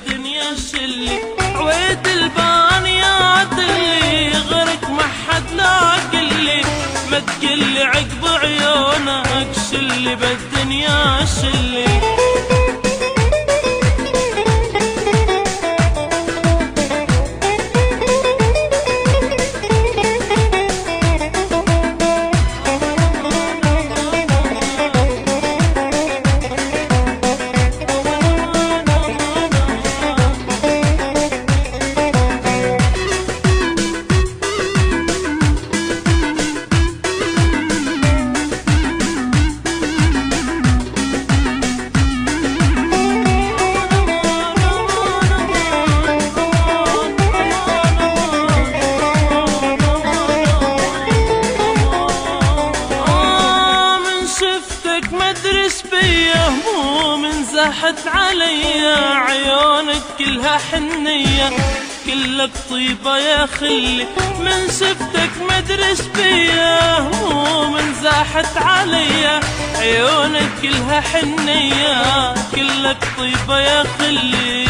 بالدنيا شلي، عويد البانيات اللي غيرك ما حد لاقلي، ما تقلي عقب عيونك شلي بالدنيا شلي. هموم زاحت عليا، عيونك كلها حنية كلك طيبة يا خلي، من شفتك مدري ايش بيا. هموم زاحت عليا، عيونك كلها حنية كلك طيبة يا خلي.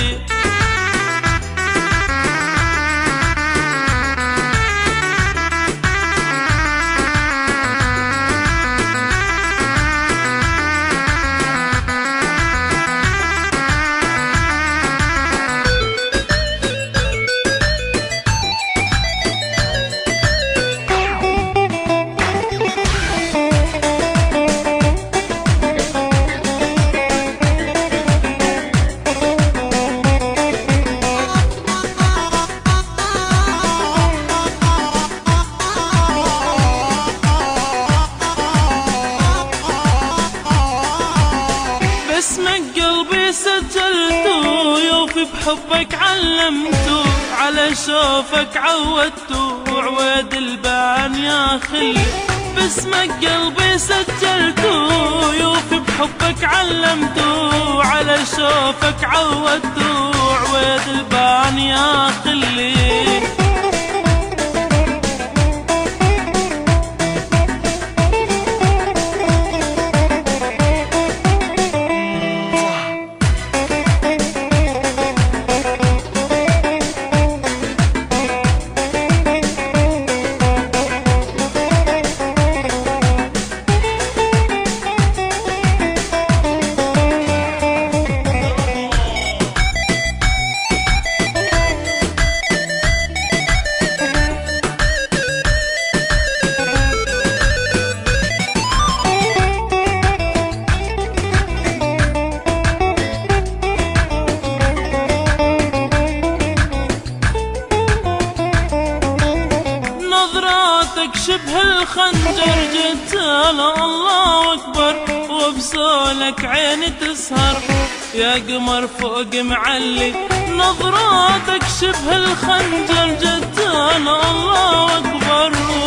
اسمك قلبي سجلته، يوفي بحبك علمته، على شوفك عودته، عويد البان يا خلي. باسمك قلبي سجلته، يوفي بحبك علمته، على شوفك عودته، عويد البان يا خلي. نظراتك شبه الخنجر جتاله الله أكبر، وبسولك عيني تسهر يا قمر فوق معلي. نظراتك شبه الخنجر جتاله الله أكبر.